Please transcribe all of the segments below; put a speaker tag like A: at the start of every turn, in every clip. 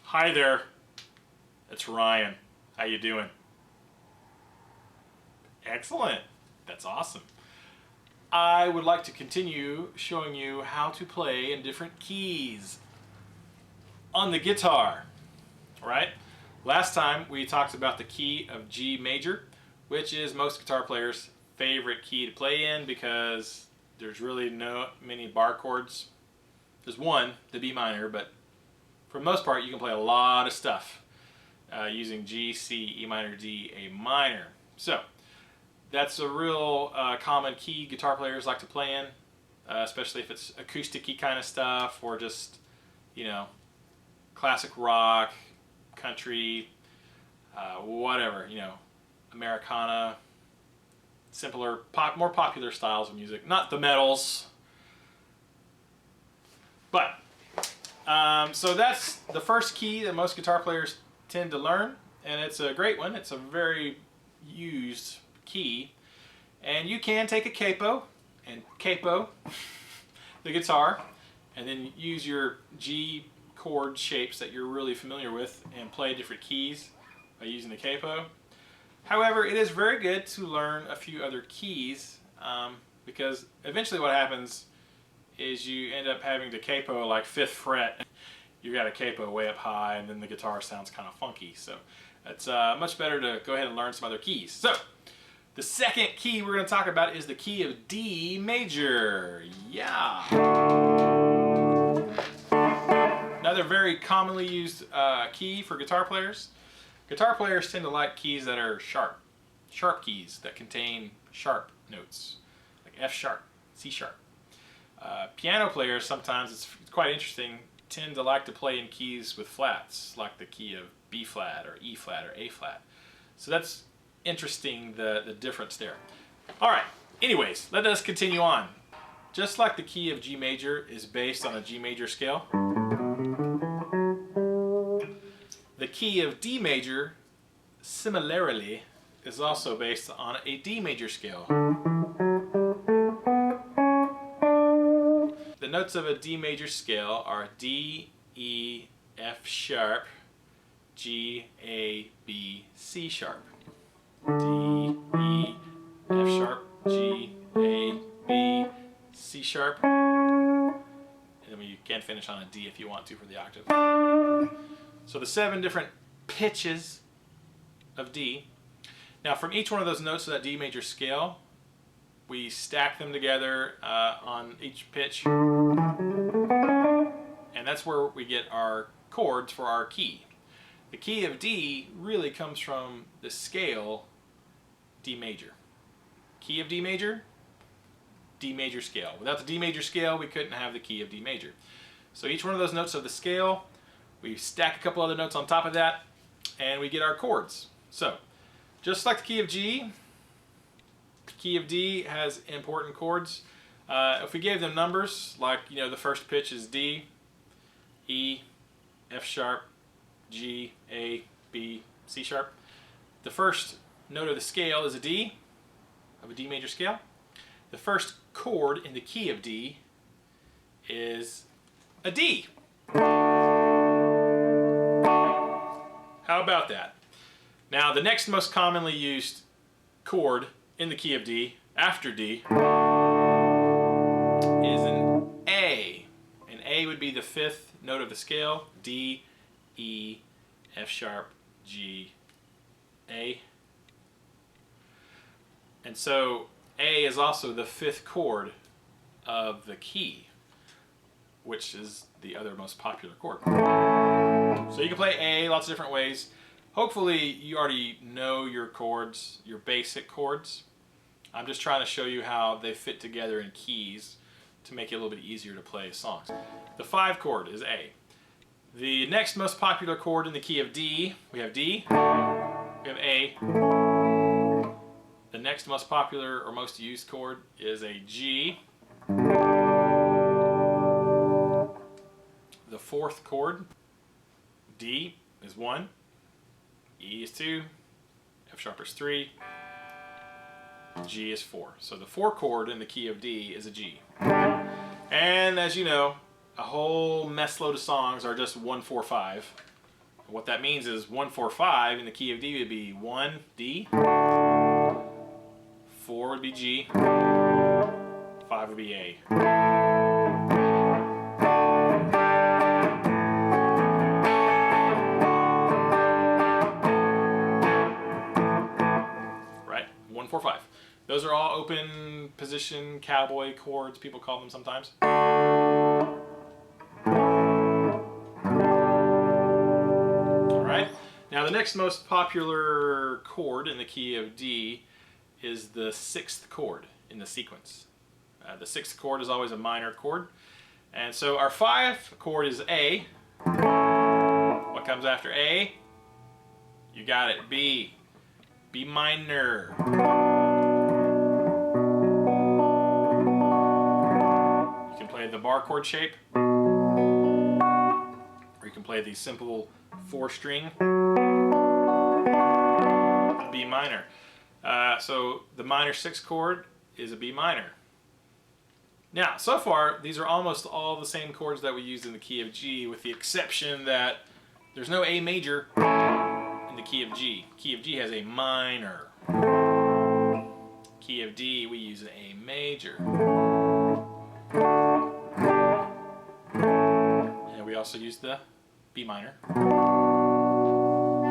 A: Hi there, it's Ryan. How you doing? Excellent. That's awesome. I would like to continue showing you how to play in different keys on the guitar, right? Last time we talked about the key of G major, which is most guitar players' favorite key to play in because there's really no many bar chords. There's one, the B minor, but for the most part you can play a lot of stuff using G, C, E minor, D, A minor. So that's a real common key guitar players like to play in, especially if it's acoustic-y kind of stuff or just, you know, classic rock, country, whatever, you know, Americana, simpler, more popular styles of music, not the metals. But, so that's the first key that most guitar players tend to learn, and it's a great one. It's a very used key, and you can take a capo and capo the guitar, and then use your G chord shapes that you're really familiar with and play different keys by using the capo. However, it is very good to learn a few other keys because eventually what happens is you end up having to capo like 5th fret. You got a capo way up high and then the guitar sounds kind of funky. So it's much better to go ahead and learn some other keys. So the second key we're going to talk about is the key of D major. Yeah. Another very commonly used key for guitar players. Guitar players tend to like keys that are sharp. Sharp keys that contain sharp notes, like F sharp, C sharp. Piano players, sometimes it's quite interesting, tend to like to play in keys with flats, like the key of B flat or E flat or A flat. So that's interesting, the difference there. Alright, anyways, let us continue on. Just like the key of G major is based on a G major scale, the key of D major, similarly, is also based on a D major scale. The notes of a D major scale are D, E, F sharp, G, A, B, C sharp. D, E, F sharp, G, A, B, C sharp. And you can finish on a D if you want to for the octave. So the 7 different pitches of D. Now from each one of those notes of that D major scale, we stack them together on each pitch, and that's where we get our chords for our key. The key of D really comes from the scale D major. Key of D major scale. Without the D major scale, we couldn't have the key of D major. So each one of those notes of the scale, we stack a couple other notes on top of that, and we get our chords. So, just like the key of G, the key of D has important chords. If we gave them numbers, like, you know, the first pitch is D, E, F sharp, G, A, B, C sharp. The first note of the scale is a D, of a D major scale. The first chord in the key of D is a D. How about that? Now, the next most commonly used chord in the key of D, after D, is an A. An A would be the 5th note of the scale, D, E, F sharp, G, A. And so A is also the 5th chord of the key, which is the other most popular chord. So you can play A lots of different ways. Hopefully you already know your chords, your basic chords. I'm just trying to show you how they fit together in keys to make it a little bit easier to play songs. The 5 chord is A. The next most popular chord in the key of D, we have D, we have A. The next most popular or most used chord is a G. The 4th chord, D, is 1, E is 2, F sharp is 3, G is 4. So the 4 chord in the key of D is a G. And as you know, a whole mess load of songs are just 1, 4, 5. What that means is 1, 4, 5 in the key of D would be 1, D, 4 would be G, 5 would be A. Right? 1, 4, 5. Those are all open position cowboy chords, people call them sometimes. Now the next most popular chord in the key of D is the 6th chord in the sequence. The 6th chord is always a minor chord. And so our 5th chord is A. What comes after A? You got it, B. B minor. You can play the bar chord shape, or you can play the simple 4-string B minor. So the minor 6th chord is a B minor. Now, so far, these are almost all the same chords that we use in the key of G, with the exception that there's no A major in the key of G. Key of G has a minor. Key of D, we use an A major. And we also use the B minor.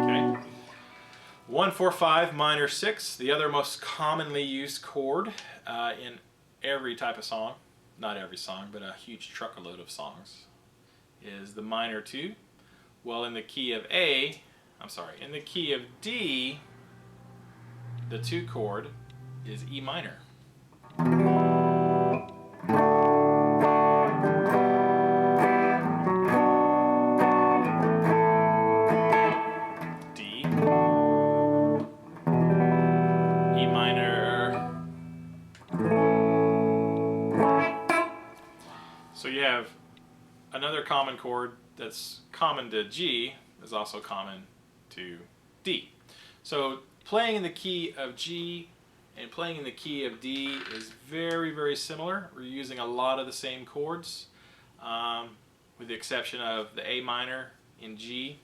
A: Okay. 1, 4, 5, minor 6, the other most commonly used chord in every type of song, not every song, but a huge truckload of songs, is the minor 2. Well, in the key of in the key of D, the 2 chord is E minor. So you have another common chord that's common to G is also common to D. So playing in the key of G and playing in the key of D is very, very similar. We're using a lot of the same chords, with the exception of the A minor in G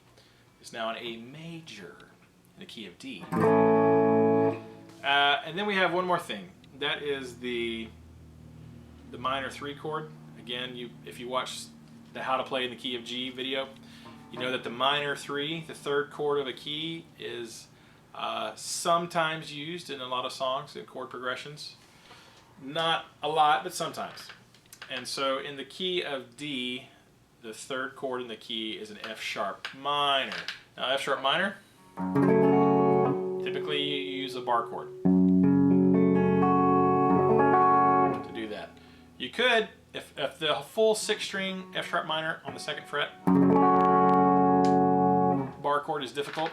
A: is now an A major in the key of D. And then we have one more thing. That is the minor 3 chord. Again, if you watch the How to Play in the Key of G video, you know that the minor 3, the 3rd chord of a key, is sometimes used in a lot of songs in chord progressions. Not a lot, but sometimes. And so in the key of D, the 3rd chord in the key is an F sharp minor. Now F sharp minor, typically you use a bar chord to do that. You could, if the full 6-string F sharp minor on the 2nd fret bar chord is difficult,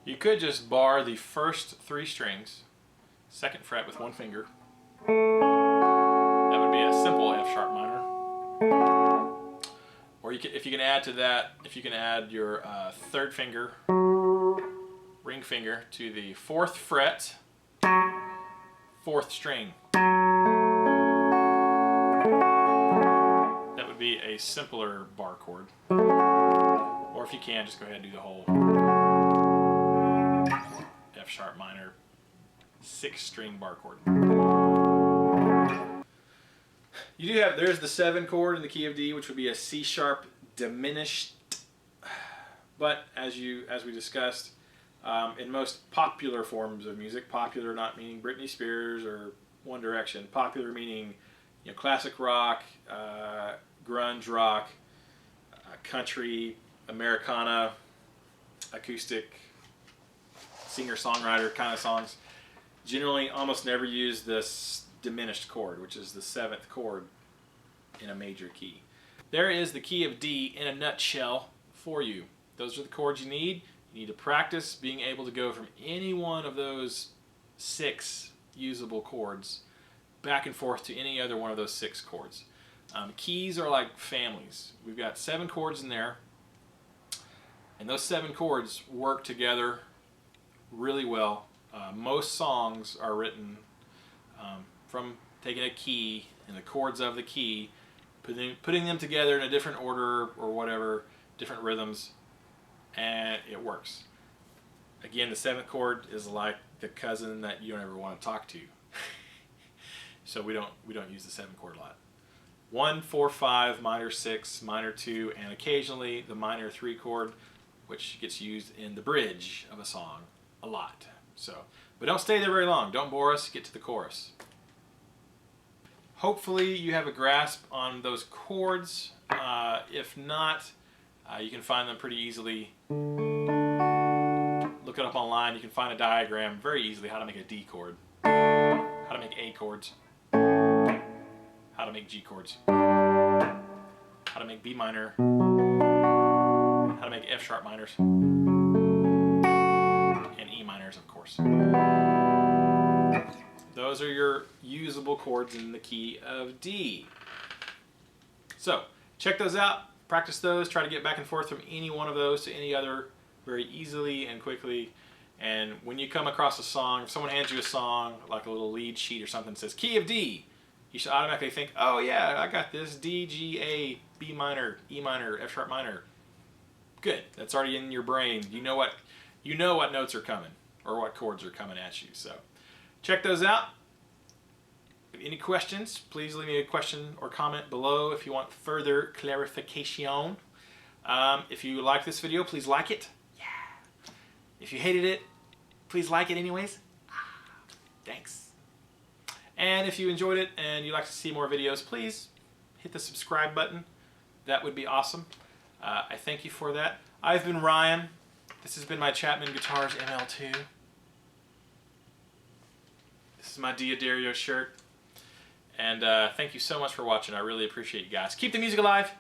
A: you could just bar the first 3 strings, 2nd fret with 1 finger. That would be a simple F sharp minor. Or you could, if you can add to that, if you can add your 3rd finger, ring finger, to the 4th fret, 4th string. That would be a simpler bar chord. Or if you can, just go ahead and do the whole F sharp minor 6-string bar chord. You do have, there's the 7 chord in the key of D, which would be a C sharp diminished. But as we discussed, in most popular forms of music, popular not meaning Britney Spears or One Direction, popular meaning classic rock, grunge rock, country, Americana, acoustic, singer-songwriter kind of songs, generally almost never use this diminished chord, which is the 7th chord in a major key. There is the key of D in a nutshell for you. Those are the chords you need. You need to practice being able to go from any one of those 6 usable chords back and forth to any other one of those 6 chords. Keys are like families. We've got 7 chords in there, and those 7 chords work together really well. Most songs are written from taking a key and the chords of the key putting them together in a different order or whatever, different rhythms, and it works. Again, the 7th chord is like the cousin that you don't ever want to talk to. So we don't use the 7th chord a lot. 1, 4, 5, minor 6, minor 2, and occasionally the minor 3 chord, which gets used in the bridge of a song a lot. So, but don't stay there very long. Don't bore us. Get to the chorus. Hopefully you have a grasp on those chords. If not, you can find them pretty easily. Look it up online. You can find a diagram very easily how to make a D chord, how to make A chords, how to make G chords, how to make B minor, how to make F sharp minors, and E minors, of course. Those are your usable chords in the key of D. So check those out, practice those, try to get back and forth from any one of those to any other very easily and quickly. And when you come across a song, if someone hands you a song, like a little lead sheet or something that says key of D, you should automatically think, oh yeah, I got this, D, G, A, B minor, E minor, F sharp minor. Good, that's already in your brain. You know what notes are coming or what chords are coming at you. So check those out. Any questions, please leave me a question or comment below if you want further clarification. If you like this video, please like it. Yeah. If you hated it, please like it anyways. Thanks. And if you enjoyed it and you'd like to see more videos, please hit the subscribe button. That would be awesome. I thank you for that. I've been Ryan. This has been my Chapman Guitars ML2. This is my Diodario shirt. And thank you so much for watching. I really appreciate you guys. Keep the music alive.